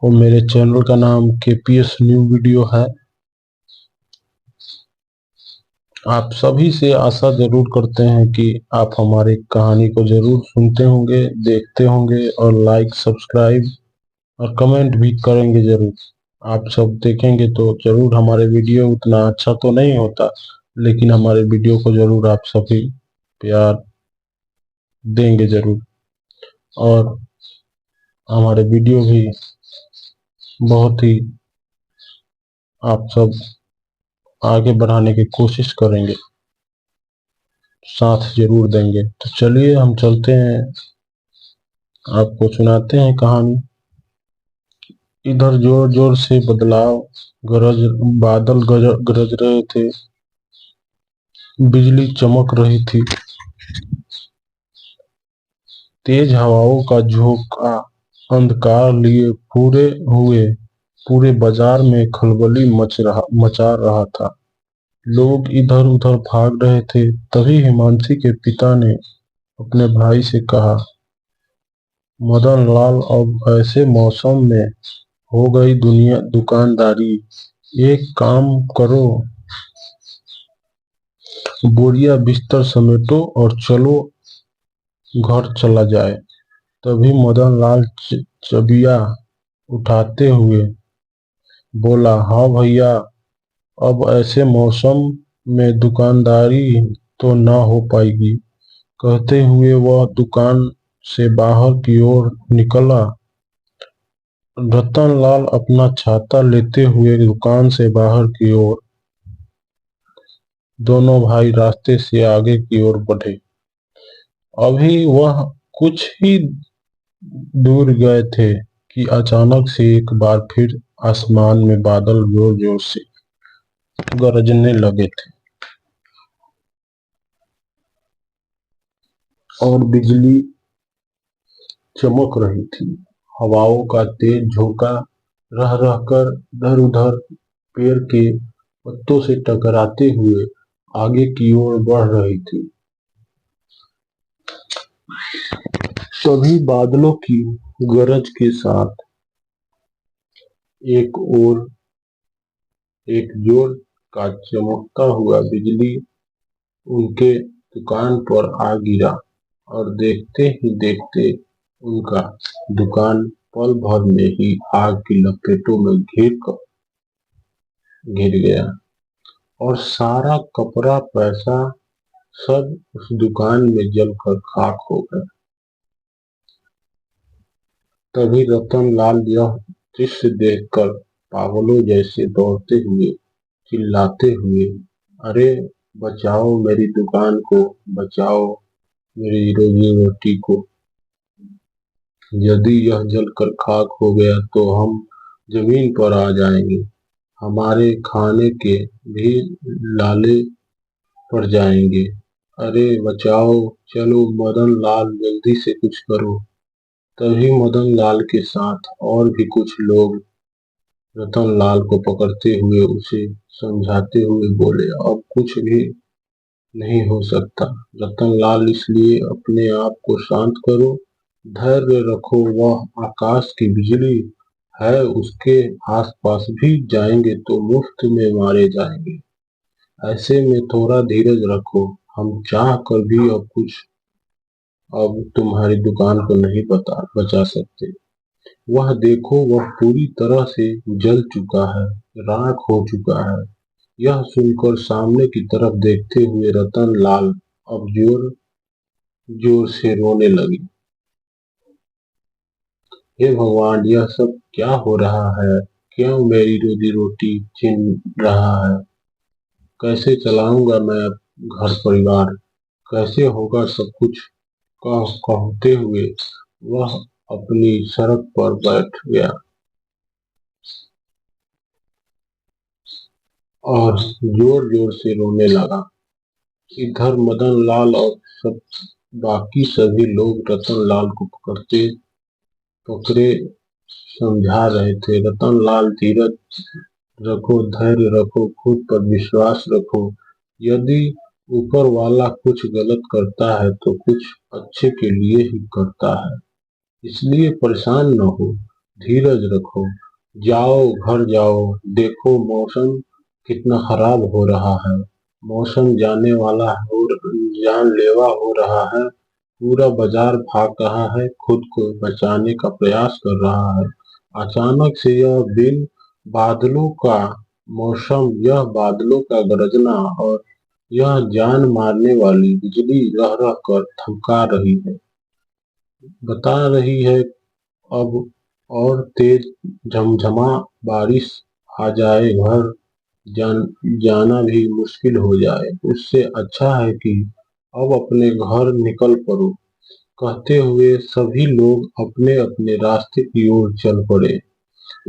और मेरे चैनल का नाम केपीएस न्यू वीडियो है। आप सभी से आशा जरूर करते हैं कि आप हमारी कहानी को जरूर सुनते होंगे, देखते होंगे और लाइक, सब्सक्राइब और कमेंट भी करेंगे जरूर। आप सब देखेंगे तो जरूर। हमारे वीडियो उतना अच्छा तो नहीं होता, लेकिन हमारे वीडियो को जरूर आप सभी प्यार देंगे जरूर। और हमारे वीडियो भी बहुत ही आप सब आगे बढ़ाने की कोशिश करेंगे, साथ जरूर देंगे। तो चलिए हम चलते हैं, आपको सुनाते हैं कहानी। इधर जोर जोर से बादल गरज रहे थे, बिजली चमक रही थी, तेज हवाओं का झोंका अंधकार लिए पूरे बाजार में खलबली मचा रहा था। लोग इधर उधर भाग रहे थे। तभी हिमांशी के पिता ने अपने भाई से कहा, मदन लाल, अब ऐसे मौसम में हो गई दुनिया दुकानदारी। एक काम करो, बोरिया बिस्तर समेटो और चलो, घर चला जाए। तभी मदन लाल चबिया उठाते हुए बोला, हाँ भैया, अब ऐसे मौसम में दुकानदारी तो ना हो पाएगी। कहते हुए वह दुकान से बाहर की ओर निकला। रतनलाल अपना छाता लेते हुए दुकान से बाहर की ओर, दोनों भाई रास्ते से आगे की ओर बढ़े। अभी वह कुछ ही दूर गए थे कि अचानक से एक बार फिर आसमान में बादल जोर जोर से गरजने लगे थे और बिजली चमक रही थी। हवाओं का तेज झोंका रह रहकर इधर उधर पेड़ के पत्तों से टकराते हुए आगे की ओर बढ़ रही थी। तभी बादलों की गरज के साथ एक और एक जोर का चमकता हुआ बिजली उनके दुकान पर आ गिरा और देखते ही देखते उनका दुकान पल भर में ही आग की लपेटों में घिर गया और सारा कपड़ा पैसा सब उस दुकान में जलकर खाक हो गया। तभी रतनलाल यह दृश्य देखकर पागलों जैसे दौड़ते हुए चिल्लाते हुए, अरे बचाओ मेरी दुकान को, बचाओ मेरी रोजी रोटी को। यदि यह जलकर खाक हो गया तो हम जमीन पर आ जाएंगे, हमारे खाने के भी लाले पड़ जाएंगे। अरे बचाओ, चलो मदन लाल, जल्दी से कुछ करो। तभी मदन लाल के साथ और भी कुछ लोग रतनलाल को पकड़ते हुए उसे समझाते हुए बोले, अब कुछ भी नहीं हो सकता रतनलाल, इसलिए अपने आप को शांत करो, धैर्य रखो। वह आकाश की बिजली है, उसके आसपास भी जाएंगे तो मुफ्त में मारे जाएंगे। ऐसे में थोड़ा धीरज रखो, हम चाह कर भी अब तुम्हारी दुकान को नहीं बचा सकते। वह देखो, वह पूरी तरह से जल चुका है, राख हो चुका है। यह सुनकर सामने की तरफ देखते हुए रतनलाल अब जोर जोर से रोने लगे। हे भगवान, यह सब क्या हो रहा है? क्यों मेरी रोजी रोटी छीन रहा है? कैसे चलाऊंगा मैं घर परिवार? कैसे होगा सब कुछ? कहते हुए वह अपनी सड़क पर बैठ गया और जोर जोर से रोने लगा। इधर मदन लाल और बाकी सभी लोग रतनलाल को पकड़े समझा रहे थे। रतनलाल, धीरज रखो, धैर्य रखो, खुद पर विश्वास रखो। यदि ऊपर वाला कुछ गलत करता है तो कुछ अच्छे के लिए ही करता है, इसलिए परेशान न हो। धीरज रखो, जाओ घर जाओ, देखो मौसम कितना खराब हो रहा है। मौसम जानलेवा हो रहा है। पूरा बाजार भाग रहा है, खुद को बचाने का प्रयास कर रहा है। अचानक से बादलों का यह बादलों का गरजना और यह जान मारने वाली बिजली रह रह कर धमका रही है, बता रही है अब और तेज झमझमा बारिश आ जाए, जान जाना भी मुश्किल हो जाए। उससे अच्छा है कि अब अपने घर निकल पड़ो। कहते हुए सभी लोग अपने अपने रास्ते की ओर चल पड़े।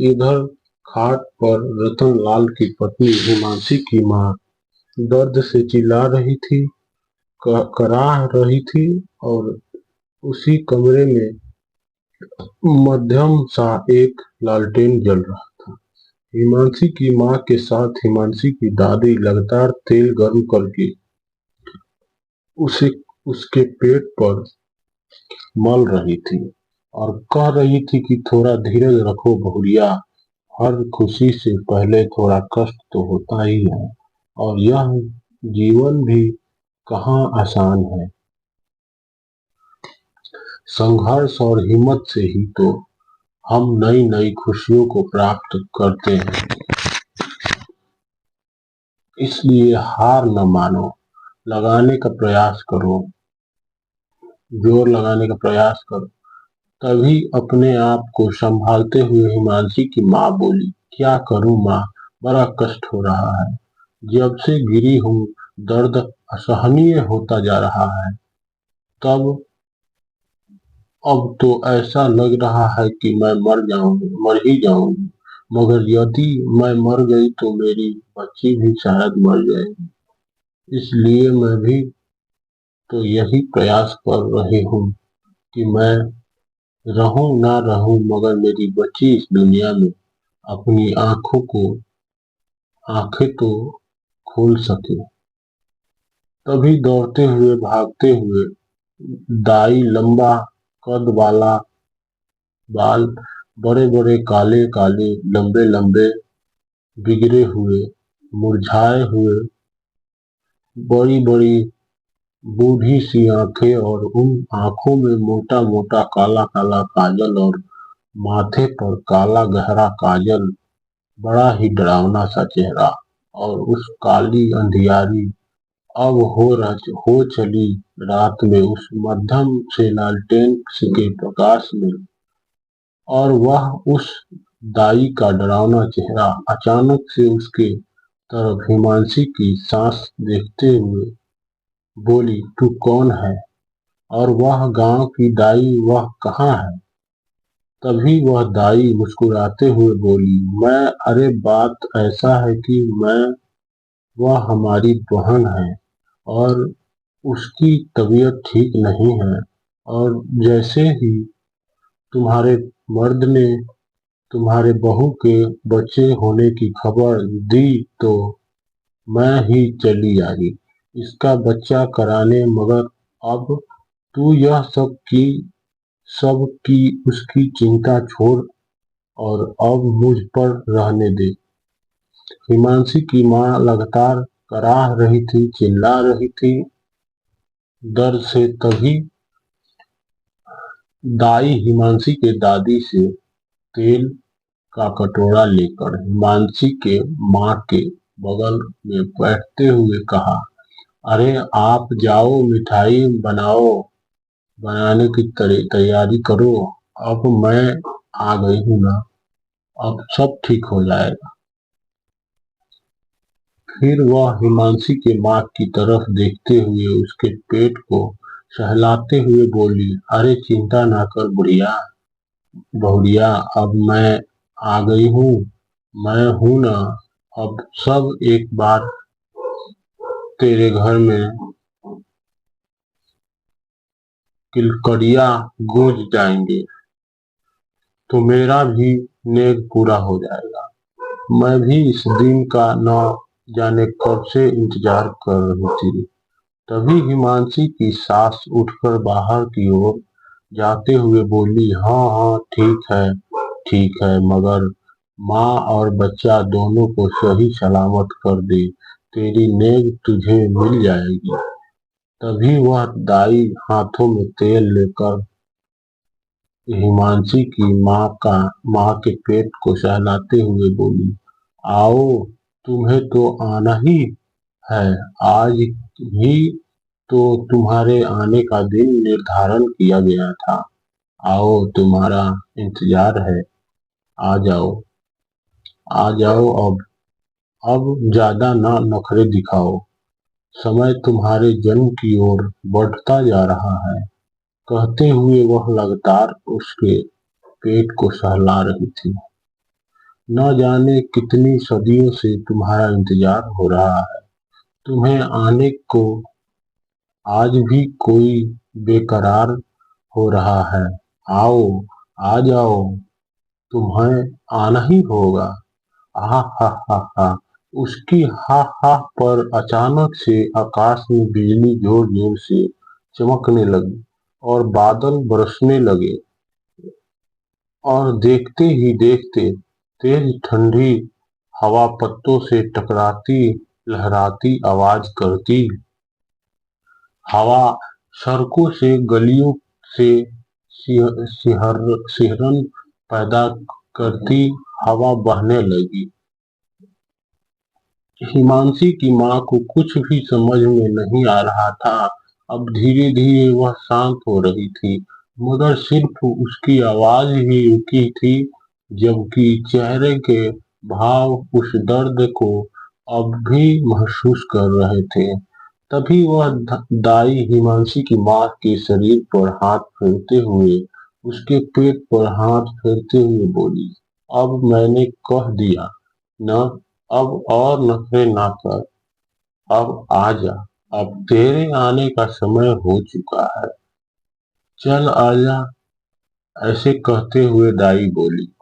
इधर खाट पर रतनलाल की पत्नी हिमांशी की माँ दर्द से चिल्ला रही थी, कराह रही थी, और उसी कमरे में मध्यम सा एक लालटेन जल रहा था। हिमांशी की माँ के साथ हिमांशी की दादी लगातार तेल गर्म करके उसे उसके पेट पर मल रही थी और कह रही थी कि थोड़ा धीरज रखो बहुरिया, हर खुशी से पहले थोड़ा कष्ट तो होता ही है, और यह जीवन भी कहाँ आसान है। संघर्ष और हिम्मत से ही तो हम नई नई खुशियों को प्राप्त करते हैं। इसलिए हार न मानो, लगाने का प्रयास करो, जोर लगाने का प्रयास करो। तभी अपने आप को संभालते हुए हिमांशी की माँ बोली, क्या करूं माँ, बड़ा कष्ट हो रहा है। जब से गिरी हूं दर्द असहनीय होता जा रहा है। तब अब तो ऐसा लग रहा है कि मैं मर ही जाऊंगी। मगर यदि मैं मर गई तो मेरी बच्ची भी शायद मर जाएगी। इसलिए मैं भी तो यही प्रयास कर रही हूँ कि मैं रहूं ना रहूं, मगर मेरी बच्ची इस दुनिया में अपनी आंखें तो खोल सके। तभी दौड़ते हुए भागते हुए दाई लंबा कद वाला बाल, बड़े बड़े काले काले लंबे लंबे बिगड़े हुए मुरझाए हुए, बड़ी बड़ी बूढ़ी सी आंखें, और उन आंखों में मोटा मोटा काला काला काजल, और माथे पर काला गहरा काजल, बड़ा ही डरावना सा चेहरा। और उस काली अंधियारी अब हो चली रात में उस मध्यम से लालटेन के प्रकाश में, और वह उस दाई का डरावना चेहरा अचानक से उसके तरफ हिमांशी की सांस देखते हुए बोली, तू कौन है? और वह गांव की दाई वह कहाँ है? तभी वह दाई मुस्कुराते हुए बोली, मैं, अरे बात ऐसा है कि वह हमारी बहन है और उसकी तबीयत ठीक नहीं है, और जैसे ही तुम्हारे मर्द ने तुम्हारे बहू के बच्चे होने की खबर दी तो मैं ही चली आई इसका बच्चा कराने। मगर अब तू यह सब की उसकी चिंता छोड़ और अब मुझ पर रहने दे। हिमांशी की माँ लगातार कराह रही थी, चिल्ला रही थी दर्द से। तभी दाई हिमांशी के दादी से तेल का कटोरा लेकर हिमांशी के माँ के बगल में बैठते हुए कहा, अरे आप जाओ मिठाई बनाने की तैयारी करो, अब मैं आ गई हूँ ना, अब सब ठीक हो जाएगा। फिर वह हिमांशी के माँ की तरफ देखते हुए उसके पेट को सहलाते हुए बोली, अरे चिंता ना कर बहुरिया, अब मैं आ गई हूँ, मैं हूं ना, अब सब एक बार तेरे घर में किलकड़िया गूंज जाएंगे तो मेरा भी नेक पूरा हो जाएगा। मैं भी इस दिन का न जाने कब से इंतजार कर रही थी। तभी हिमांशी की सास उठकर बाहर की ओर जाते हुए बोली, हाँ हाँ ठीक है, ठीक है, मगर माँ और बच्चा दोनों को सही सलामत कर दे, तेरी नेक तुझे मिल जाएगी। तभी वह दाई हाथों में तेल लेकर हिमांशी की माँ के पेट को सहलाते हुए बोली, आओ, तुम्हें तो आना ही है। आज ही तो तुम्हारे आने का दिन निर्धारण किया गया था। आओ, तुम्हारा इंतजार है। आ जाओ, आ जाओ अब ज्यादा ना नखरे दिखाओ। समय तुम्हारे जन्म की ओर बढ़ता जा रहा है। कहते हुए वह लगातार उसके पेट को सहला रही थी। न जाने कितनी सदियों से तुम्हारा इंतजार हो रहा है। तुम्हें आने को आज भी कोई बेकरार हो रहा है। आओ, आ जाओ, तुम्हें आना ही होगा। हा हा हा हा। उसकी हा हा पर अचानक से आकाश में बिजली जोर जोर से चमकने लगी और बादल बरसने लगे और देखते ही देखते तेज ठंडी हवा पत्तों से टकराती लहराती आवाज करती। हवा सड़कों से गलियों से सिहरन पैदा करती हवा बहने लगी। हिमांशी की माँ को कुछ भी समझ में नहीं आ रहा था। अब धीरे धीरे वह शांत हो रही थी, मगर सिर्फ उसकी आवाज ही रुकी थी, जबकि चेहरे के भाव उस दर्द को अब भी महसूस कर रहे थे। तभी वह दाई हिमांशी की माँ के शरीर पर हाथ फेरते हुए, उसके पेट पर हाथ फेरते हुए बोली, अब मैंने कह दिया न, अब और नखरे ना कर, अब आ जा, अब तेरे आने का समय हो चुका है, चल आजा। ऐसे कहते हुए दाई बोली।